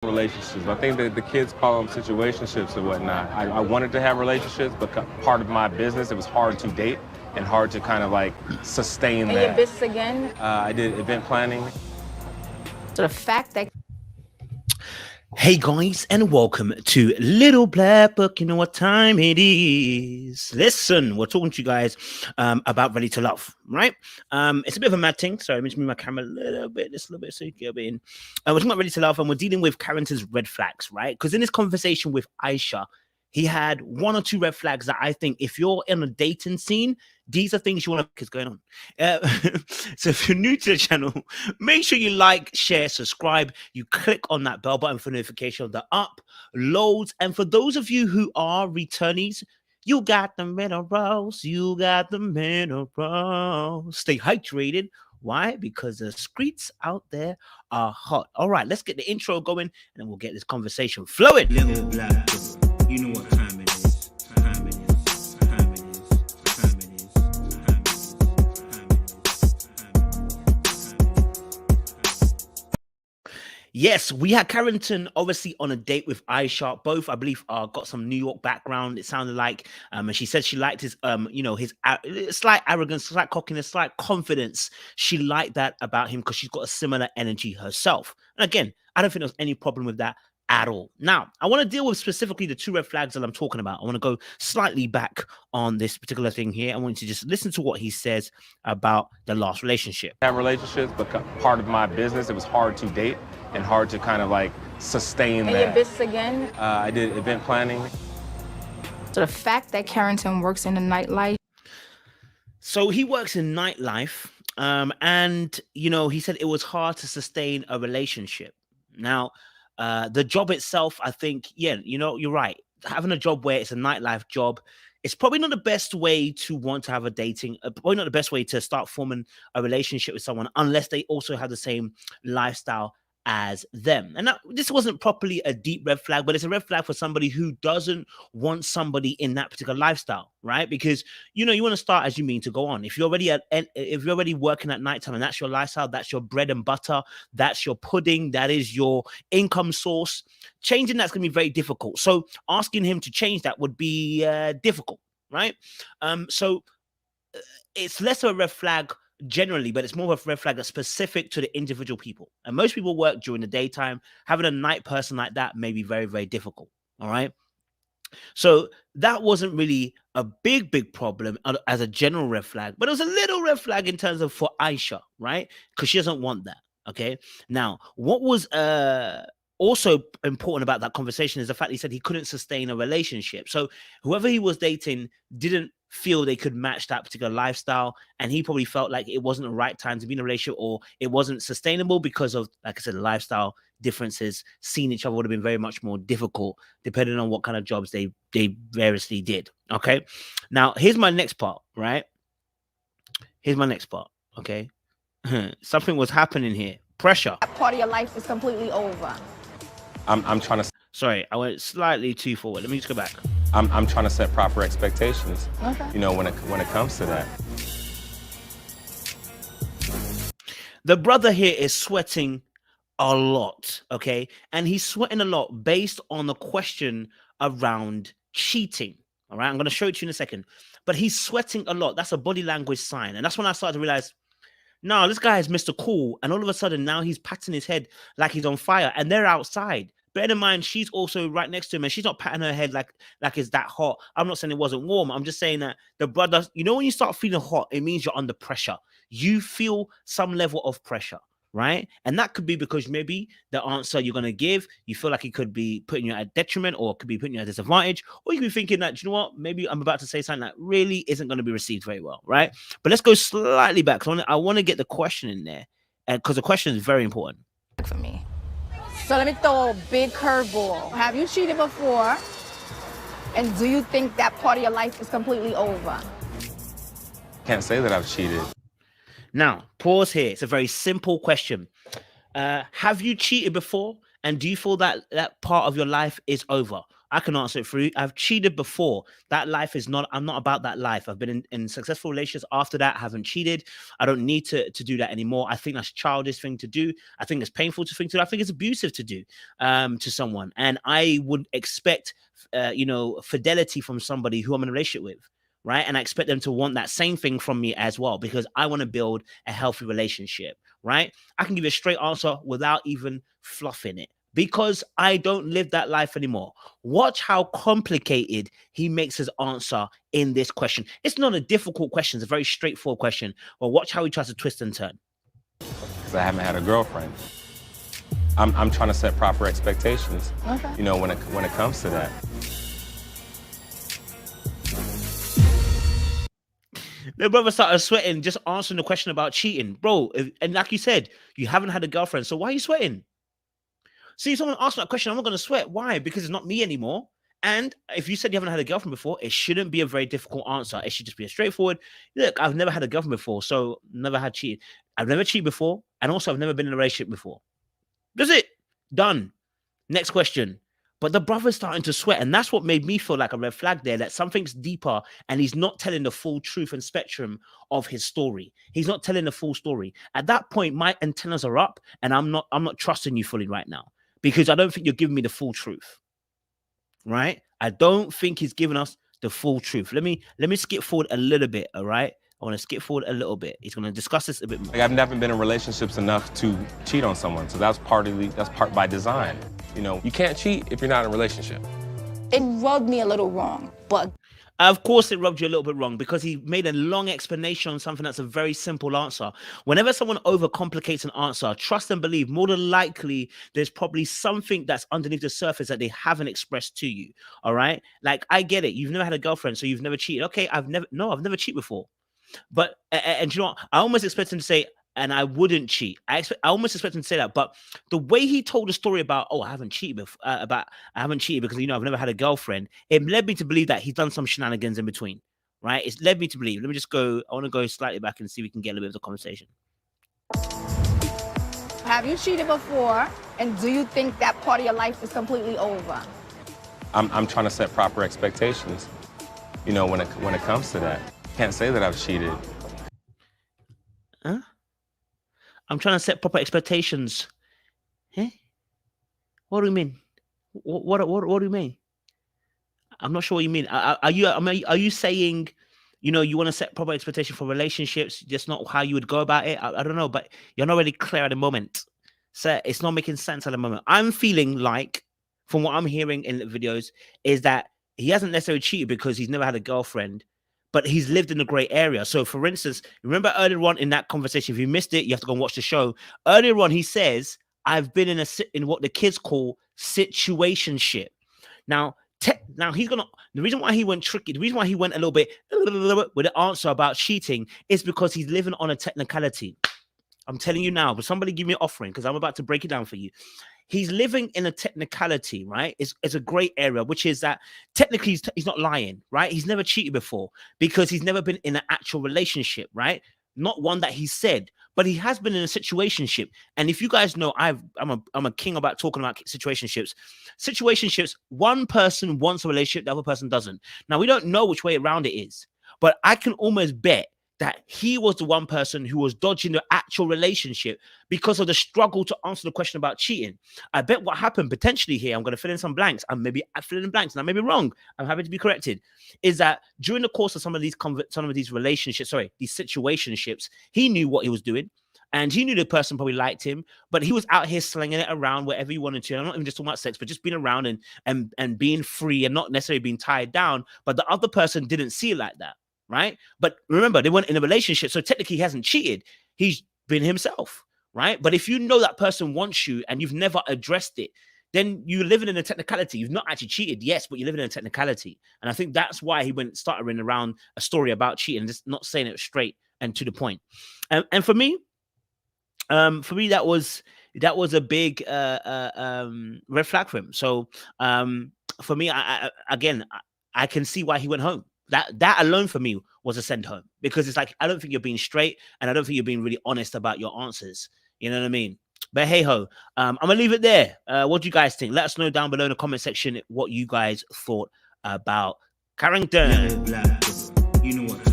Relationships. I think that the kids call them situationships and whatnot. I wanted to have relationships, but part of my business, it was hard to date and hard to kind of like sustain And that. your business again? I did event planning. So the fact that Hey guys, and welcome to Little Black Book. You know what time it is. Listen, we're talking to you guys about Ready to Love, right? It's a bit of a mad thing. Sorry, let me just move my camera a little bit so you can get a bit in. We're talking about Ready to Love, and we're dealing with Carrington'S red flags, right? Because in this conversation with Aisha, he had one or two red flags that I think if you're in a dating scene, these are things you want to get going on. So if you're new to the channel, make sure you like, share, subscribe. You click on that bell button for notification of the uploads. And for those of you who are returnees, you got the minerals. You got the minerals. Stay hydrated. Why? Because the streets out there are hot. All right, let's get the intro going, and then we'll get this conversation flowing. Little Black, you know what time it is. Time it is. Time it is. Time it is. Time it is. Yes, we had Carrington obviously on a date with Aisha. Both, I believe, got some New York background. It sounded like, and she said she liked his, his slight arrogance, slight cockiness, slight confidence. She liked that about him because she's got a similar energy herself. And again, I don't think there's any problem with that at all. Now, I want to deal with specifically the two red flags that I'm talking about. I want to go slightly back on this particular thing here. I want you to just listen to what he says about the last relationship. Have relationships, but part of my business, it was hard to date and hard to kind of like sustain and that. your business again? I did event planning. So the fact that Carrington works in the nightlife. So he works in nightlife, and he said it was hard to sustain a relationship. Now, the job itself, I think, you're right. Having a job where it's a nightlife job, it's probably not the best way to want to have a dating, probably not the best way to start forming a relationship with someone unless they also have the same lifestyle as them. And this wasn't properly a deep red flag, but it's a red flag for somebody who doesn't want somebody in that particular lifestyle, right? Because you want to start as you mean to go on. If you're already working at nighttime and that's your lifestyle, that's your bread and butter, that's your pudding, that is your income source, changing that's going to be very difficult. So asking him to change that would be difficult, right? So it's less of a red flag generally, but it's more of a red flag that's specific to the individual people. And most people work during the daytime. Having a night person like that may be very, very difficult. All right. So that wasn't really a big problem as a general red flag, but it was a little red flag in terms of for Aisha, right? Because she doesn't want that. Okay. Now, what was also important about that conversation is the fact he said he couldn't sustain a relationship. So whoever he was dating didn't feel they could match that particular lifestyle, and he probably felt like it wasn't the right time to be in a relationship, or it wasn't sustainable because of, like I said, the lifestyle differences. Seeing each other would have been very much more difficult depending on what kind of jobs they variously did. Okay, now here's my next part, right? Here's my next part. Okay, something was happening here. Pressure. That part of your life is completely over. I'm trying to. Sorry, I went slightly too forward. Let me just go back. I'm trying to set proper expectations. Okay. When it comes to that. The brother here is sweating a lot, okay? And he's sweating a lot based on the question around cheating, all right? I'm going to show it to you in a second. But he's sweating a lot. That's a body language sign. And that's when I started to realize, no, this guy is Mr. Cool. And all of a sudden, now he's patting his head like he's on fire. And they're outside. Bear in mind, she's also right next to him, and she's not patting her head like it's that hot. I'm not saying it wasn't warm. I'm just saying that the brother, when you start feeling hot, it means you're under pressure. You feel some level of pressure, right? And that could be because maybe the answer you're going to give, you feel like it could be putting you at a detriment, or it could be putting you at a disadvantage, or you could be thinking that, maybe I'm about to say something that really isn't going to be received very well, right? But let's go slightly back. So I want to get the question in there, because the question is very important. For me. So let me throw a big curveball. Have you cheated before? And do you think that part of your life is completely over? Can't say that I've cheated. Now, pause here. It's a very simple question. Have you cheated before? And do you feel that that part of your life is over? I can answer it for you. I've cheated before. That life is not, I'm not about that life. I've been in successful relationships after that, haven't cheated. I don't need to do that anymore. I think that's a childish thing to do. I think it's painful to think to do. I think it's abusive to do to someone. And I would expect, fidelity from somebody who I'm in a relationship with. Right. And I expect them to want that same thing from me as well, because I want to build a healthy relationship. Right. I can give you a straight answer without even fluffing it, because I don't live that life anymore. Watch how complicated he makes his answer in this question. It's not a difficult question. It's a very straightforward question. But watch how he tries to twist and turn. Because I haven't had a girlfriend. I'm trying to set proper expectations. Okay. When it comes to that. The brother started sweating just answering the question about cheating. Bro, and like you said, you haven't had a girlfriend, so why are you sweating? See, if someone asked that question, I'm not going to sweat. Why? Because it's not me anymore. And if you said you haven't had a girlfriend before, it shouldn't be a very difficult answer. It should just be a straightforward, look, I've never had a girlfriend before, so never had cheated. I've never cheated before, and also I've never been in a relationship before. That's it. Done. Next question. But the brother's starting to sweat, and that's what made me feel like a red flag there, that something's deeper, and he's not telling the full truth and spectrum of his story. He's not telling the full story. At that point, my antennas are up, and I'm not trusting you fully right now, because I don't think you're giving me the full truth. Right? I don't think he's giving us the full truth. Let me skip forward a little bit, all right? I want to skip forward a little bit. He's going to discuss this a bit more. Like, I've never been in relationships enough to cheat on someone, so that's part by design. You can't cheat if you're not in a relationship. It rubbed me a little wrong, but of course, it rubbed you a little bit wrong, because he made a long explanation on something that's a very simple answer. Whenever someone overcomplicates an answer, trust and believe, more than likely, there's probably something that's underneath the surface that they haven't expressed to you. All right? Like, I get it. You've never had a girlfriend, so you've never cheated. Okay, I've never cheated before. But, and you know what? I almost expect him to say, and I wouldn't cheat. I almost expect him to say that. But the way he told the story about, I haven't cheated before, I haven't cheated because, I've never had a girlfriend, it led me to believe that he's done some shenanigans in between, right? It's led me to believe. Let me just go. I want to go slightly back and see if we can get a little bit of the conversation. have you cheated before? And do you think that part of your life is completely over? I'm trying to set proper expectations, when it comes to that. Can't say that I've cheated. Huh? I'm trying to set proper expectations. Huh? What do you mean? What do you mean? I'm not sure what you mean. Are you saying, you want to set proper expectations for relationships, just not how you would go about it? I don't know, but you're not really clear at the moment. So it's not making sense at the moment. I'm feeling like, from what I'm hearing in the videos, is that he hasn't necessarily cheated because he's never had a girlfriend, but he's lived in a great area. So, for instance, remember earlier on in that conversation, if you missed it, you have to go and watch the show. Earlier on, he says, I've been in what the kids call situationship. Now he's gonna. The reason why he went tricky, the reason why he went a little bit with the answer about cheating, is because he's living on a technicality. I'm telling you now, but somebody give me an offering, because I'm about to break it down for you. He's living in a technicality, right? It's a great area, which is that technically he's not lying, right? He's never cheated before because he's never been in an actual relationship, right? Not one that he said, but he has been in a situationship. And if you guys know, I'm a king about talking about situationships. Situationships, one person wants a relationship, the other person doesn't. Now, we don't know which way around it is, but I can almost bet that he was the one person who was dodging the actual relationship because of the struggle to answer the question about cheating. I bet what happened potentially here, I'm going to fill in some blanks, and maybe I fill in blanks, and I may be wrong, I'm happy to be corrected, is that during the course of some of these relationships, these situationships, he knew what he was doing, and he knew the person probably liked him, but he was out here slinging it around wherever he wanted to. I'm not even just talking about sex, but just being around and being free and not necessarily being tied down, but the other person didn't see it like that. Right? But remember, they weren't in a relationship, so technically he hasn't cheated. He's been himself, right? But if you know that person wants you and you've never addressed it, then you're living in a technicality. You've not actually cheated, yes, but you're living in a technicality. And I think that's why he went stuttering around a story about cheating, just not saying it straight and to the point. And for me, that was a big red flag for him. So for me, I can see why he went home. That alone for me was a send home, because it's like, I don't think you're being straight, and I don't think you're being really honest about your answers. You know what I mean? But hey ho, I'm gonna leave it there. What do you guys think? Let us know down below in the comment section what you guys thought about Carrington. Black, you know what